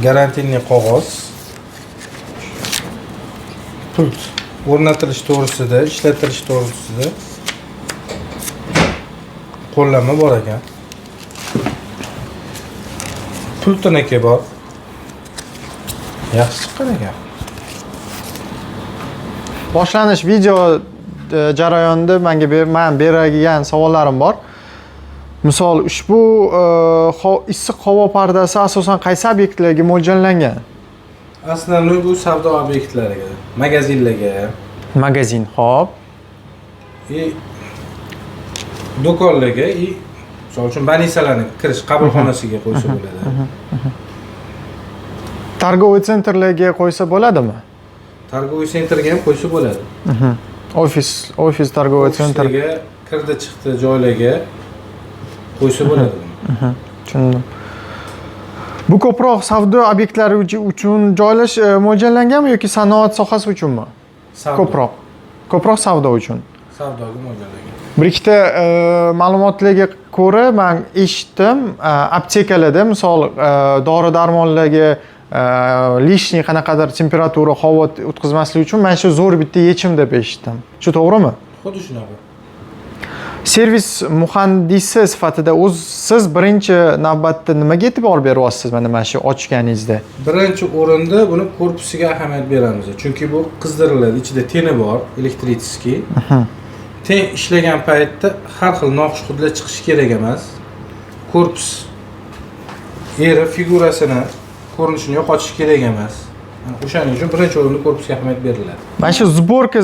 Garantinli qog'oz. Pult o'rnatilish to'g'risida, ishlatilish to'g'risida qo'llanma bor ekan. Pultiniki bor. Yaxshi chiqqan ekan. Boshlanish video jarayonida men beradigan savollarim bor. Misol, ushbu issiq havo pardasi asosan qaysi obyektlarga mo'ljallangan? Aslida bu savdo obyektlariga, magazinlarga, Magazin, xo'p. do'konlarga, misol uchun banisalarning kirish qabulxonasiga qo'ysa bo'ladi. Targoviy sentrlarga qo'ysa bo'ladimi? Targoviy sentrga ham qo'ysa bo'ladi. Ofis targoviy sentr. Ofislarga, kirdi chiqdi joylarga qo'ysa bo'ladi. Tushundim. Bu ko'proq savdo obyektlari uchun joylash mo'ljallanganmi yoki sanoat sohasi uchunmi? Ko'proq savdo uchun. Savdoga mo'ljallangan. Bir ikkita ma'lumotlarga ko'ra men eshitdim, aptekalarda misol dori-darmonlarga lishniy qanaqadir temperatura havo o'tkazmaslik uchun mana shu zo'r bitta yechim deb eshitdim. Shu to'g'rimi? Xuddi shunaqa. Servis muhandisi sifatida siz birinchi navbatda nimaga e'tibor beryapsiz mana shu ochganingizda? Birinchi o'rinda buni korpusiga ahamiyat beramiz. Chunki bu qizdiriladi, ichida teni bor, elektrический. Ten ishlagan paytda har xil noxush hidlar chiqishi kerak emas. Korpus eri figurasini, ko'rinishini yo'qotish kerak emas. O'shaning uchun birinchi o'rinda korpusga ahamiyat beriladi. Mana shu sborka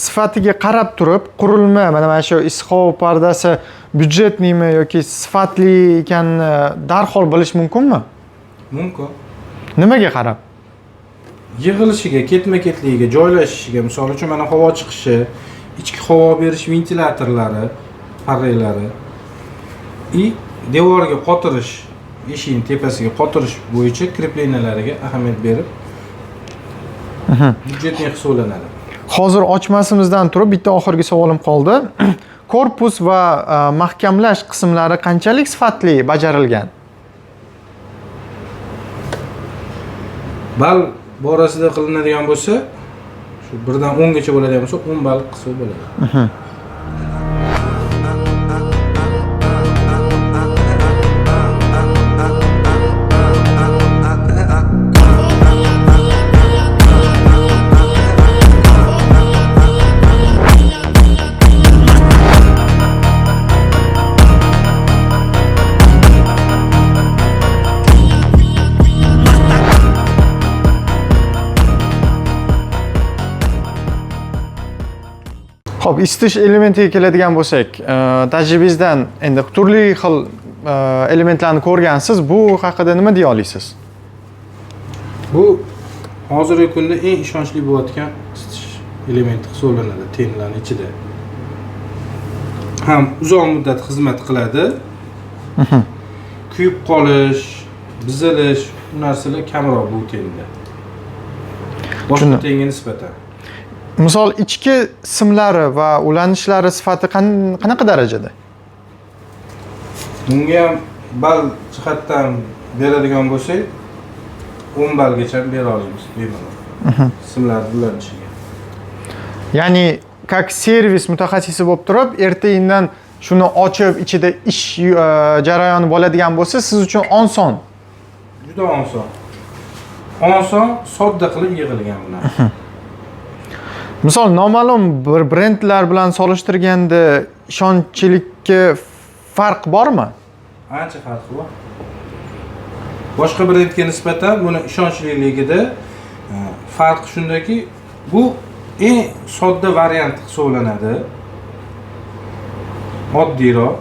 sifatiga qarab turib, qurilma mana shu issiq havo pardasi byudjetniymi yoki sifatli ekanini darhol bilish mumkinmi? Mumkin. Nimaga qarab? Yig'ilishiga, ketma-ketligiga, joylashishiga, misol uchun mana havo chiqishi, ichki havo berish ventilyatorlari, parrelari, devorga qotirish, eshikning tepasiga qotirish bo'yicha krepleniyalariga ahamiyat berib, byudjetniy hisoblanadi. Hozir ochmasimizdan turib bitta oxirgi savolim qoldi. Korpus va mahkamlash qismlari qanchalik sifatli bajarilgan? Ball borasida qilinadigan bo'lsa, shu 1 dan 10 gacha bo'ladigan bo'lsa, 10 ball qilsa bo'ladi. Xo'p, isitish elementiga keladigan bo'lsak, tajribangizdan endi turli xil elementlarni ko'rgansiz. Bu haqida nima deya olasiz? Bu hozirgi kunda eng ishonchli bo'layotgan isitish elementi hisoblanadi tenlarning ichida. Ham uzoq muddat xizmat qiladi. Kuyib qolish, buzilish, bu narsalar kamroq bu tenda. Boshqa tenga nisbatan. Misol ichki simlari va ulanishlari sifati qanaqa darajada? Bunga ham ball jihatdan beradigan bo'lsak, 10 ballgacha bera olamiz bemalol. Simlar ulanishiga. Ya'ni как servis mutaxassisi bo'lib turib, erta-indin shuni ochib, ichida ish jarayoni bo'ladigan bo'lsa, siz uchun oson. Juda oson. Oson, sodda qilib yig'ilgan bular. Misol noma'lum bir brendlar bilan solishtirganda ishonchlikka farq bormi? Ancha farqi bor. Boshqa brendga nisbatan buni ishonchliligida farq shundaki, bu eng sodda variant hisoblanadi. Oddiyroq,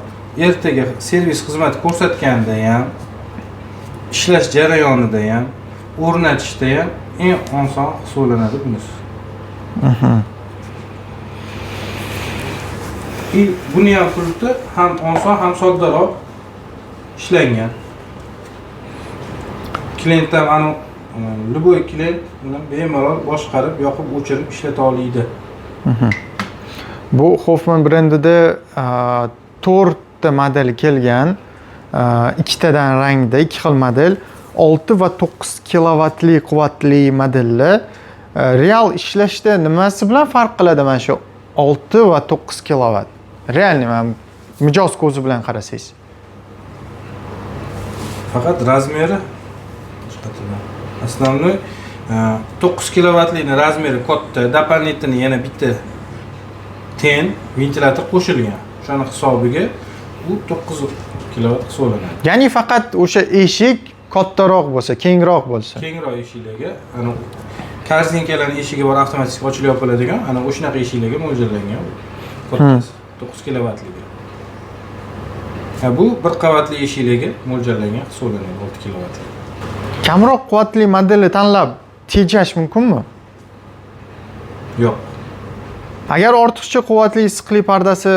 ertaga servis xizmat ko'rsatganda ham, ishlash jarayonida ham, o'rnatishda ham eng oson hisoblanadi bunisi. Buni ham pulti ham oson, ham soddaroq ishlangan. Klient ham любой klient bilan bemalol boshqarib, yoqib, o'chirib ishlata oladi. Bu Hoffman brendida 4 ta model kelgan, ikkitadan rangda, 2 xil model. 6 va 9 kilovatli quvvatli modellar real ishlashda nimasi bilan farq qiladi mana shu 6 va 9 kilovat? Realniy mana mijoz ko'zi bilan qarasangiz. Faqat razmeri основной 9 kilovatlining razmeri katta, doполнительный yana bitta ten ventilyator qo'shilgan. O'shaning hisobiga u 9 kilovat hisoblanadi. Ya'ni faqat o'sha eshik kattaroq bo'lsa, kengroq bo'lsa. Kengroq eshiklarga, ana korzinkalarning eshigi bor, avtomatik ochilib yopiladigan, ana o'shanaqa eshiklarga mo'ljallangan. Kattasi 9 kilovatligi. Bu bir qavatli eshiklarga mo'ljallangan hisoblanadi 6 kilovatli. Kamroq quvvatli modelni tanlab tejash mumkinmi? Yo'q. Agar ortiqcha quvvatli issiqlik pardasi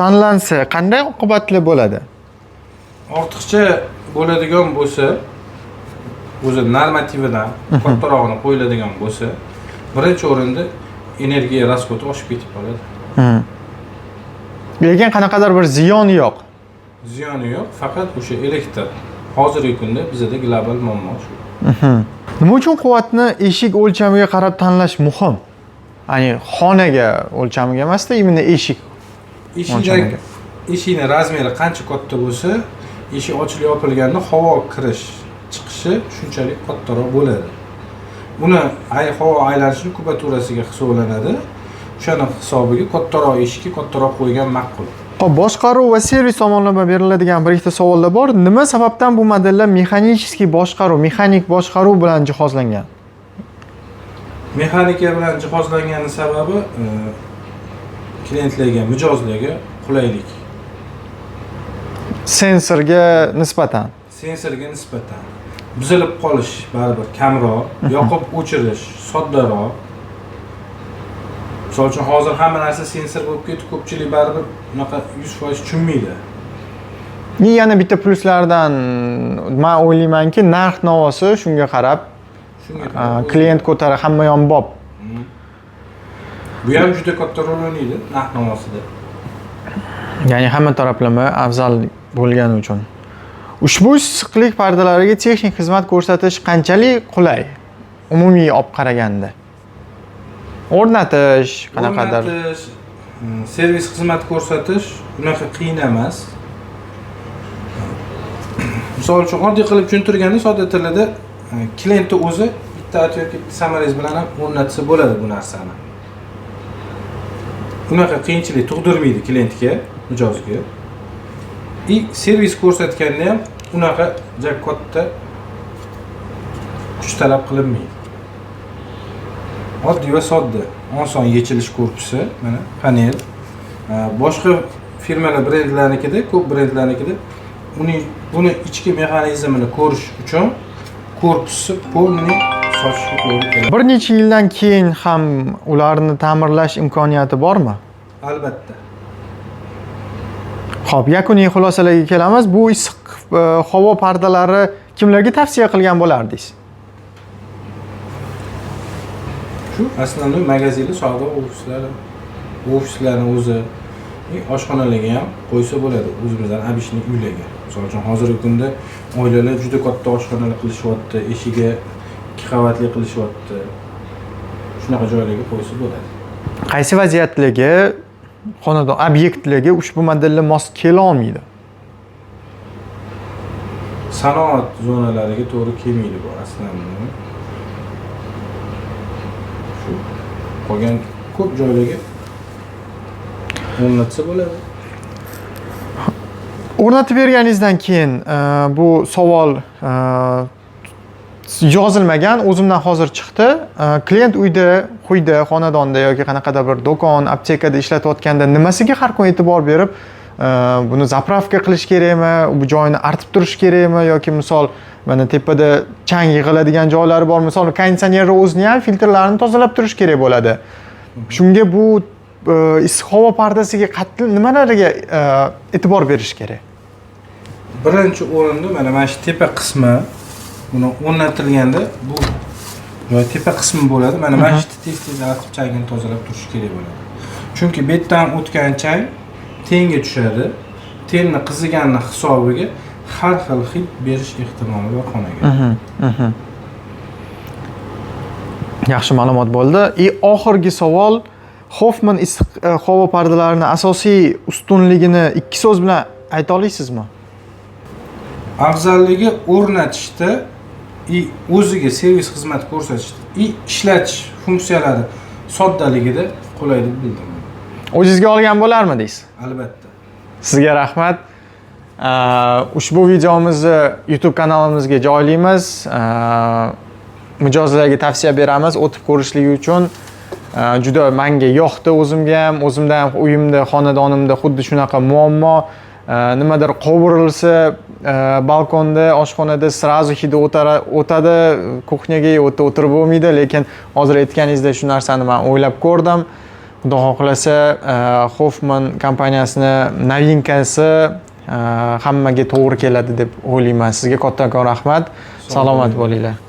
tanlansa, qanday oqibatli bo'ladi? Ortiqcha bo'ladigan bo'lsa, o'zi normatividan kattarog'ini qo'yiladigan bo'lsa, birinchi o'rinda energiya rasxodi oshib ketib qoladi. Lekin qanaqadir bir ziyoni yo'q. Ziyoni yo'q, faqat o'sha elektr. Hozirgi kunda bizda global muammo shu. Nima uchun quvvatni eshik o'lchamiga qarab tanlash muhim? Ya'ni xonaga o'lchamiga emas-da, imенно eshik. Eshikning razmeri qancha katta bo'lsa, eshik ochilib yopilganda havo kirish, chiqishi shunchalik kattaroq bo'ladi. Buni havo aylanishining kubaturasiga hisoblanadi. O'shaning hisobiga kattaroq eshikka kattaroq qo'ygan ma'qul. Xo'p, boshqaruv va servis tomonlama beriladigan bir ikkita savollar bor. Nima sababdan bu modellar mexanik boshqaruv bilan jihozlangan? Mexanika bilan jihozlangani sababi klientlarga, mijozlarga qulaylik. Sensorga nisbatan. Buzilib qolish baribir kamroq, yoqib o'chirish soddaroq. Misol uchun hozir hamma narsa sensor bo'lib ketib, ko'pchilik baribir unaqa 100% tushunmaydi. Yana bitta pluslardan men o'ylaymanki, narx-navosi shunga qarab klient ko'tara hamma yonbop. Bu ham juda katta rol o'ynaydi narx-navosida. Ya'ni hamma taraflama afzal bo'lgani uchun. Ushbu issiqlik pardalariga texnik xizmat ko'rsatish qanchalik qulay? Umumiy olib qaraganda. O'rnatish, qanaqadir servis xizmat ko'rsatish unaqa qiyin emas. Misol uchun oddiy qilib tushuntirganda, sodda tilida klientni o'zi bitta yoki samarangiz bilan ham o'rnatsa bo'ladi bu narsani. Unaqa qiyinchilik tug'dirmaydi klientga, mijozga. Servis ko'rsatganda ham unaqa katta kuch talab qilinmaydi. Oddiy va sodda, oson yechilish korpusi, mana panel. Boshqa firmalar brendlarnikida, ko'p brendlarnikida buni ichki mexanizmini ko'rish uchun korpusi polniy sochishga to'g'ri keladi. Bir necha yildan keyin ham ularni ta'mirlash imkoniyati bormi? Albatta. Xo'p, yakuniy xulosalarga kelamiz. Bu issiq havo pardalari kimlarga tavsiya qilgan bo'lardingiz? Shu основной magazinlar, savdo ofislarning o'zi, oshxonalarga ham qo'ysa bo'ladi, o'zimizdan obishni uylarga. Misol uchun hozirgi kunda oilalar juda katta oshxonalar qilishyapti, eshigiga 2 qavatli qilishyapti. Shunaqa joylarga qo'ysa bo'ladi. Qaysi vaziyatlarga, xonadon obyektlarga ushbu modellar mos kela olmaydi? Sanoat zonalariga to'g'ri kelmaydi bu aslida. Shu qolgan ko'p joylarga o'rnatsa bo'ladi. O'rnatib berganingizdan keyin bu savol yozilmagan, o'zimdan hozir chiqdi. Klient uyda, xonadonda yoki qanaqadir bir do'kon, aptekada ishlatayotganda nimasiga har kun e'tibor berib, buni zapravka qilish kerakmi, bu joyini artib turish kerakmi yoki misol mana tepada chang yig'iladigan joylari bor, misol konditsionerni o'zini ham filtrlarini tozalab turish kerak bo'ladi. Shunga bu issiq havo pardasiga qattiq nimalarga e'tibor berish kerak? Birinchi o'rinda mana shu tepa qismi buni o'rnatilganda bu joy tepa qismi bo'ladi. Mana shu tez-tez artib changini tozalab turish kerak bo'ladi. Chunki betdan o'tgan chang tenga tushadi. Tenni qiziganning hisobiga har xil hid berish ehtimoli bor xonaga. Yaxshi ma'lumot bo'ldi. Oxirgi savol, Hoffman issiq havo pardalarining asosiy ustunligini ikki so'z bilan ayta olasizmi? Afzalligi o'rnatishda o'ziga servis xizmat ko'rsatishda ishlatish funksiyalari soddaligida qulay deb bildim. O'zingizga olgan bo'larmidingiz? Albatta. Sizga rahmat. Ushbu videomizni YouTube kanalimizga joylaymiz. Mijozlarga tavsiya beramiz o'tib ko'rishligi uchun. Juda menga yoqdi o'zimga ham, o'zimda ham uyimda, xonadonimda xuddi shunaqa muammo. Nimadir qovurilsa balkonda, oshxonada srazu hidi o'tadi, kuxnyaga o'tirib bo'lmaydi, lekin hozir aytganingizdek shu narsani men o'ylab ko'rdim. Xudo xohlasa, Hoffman kompaniyasini novinkasi hammaga to'g'ri keladi deb o'ylayman. Sizga kattakon rahmat. Salomat bo'linglar.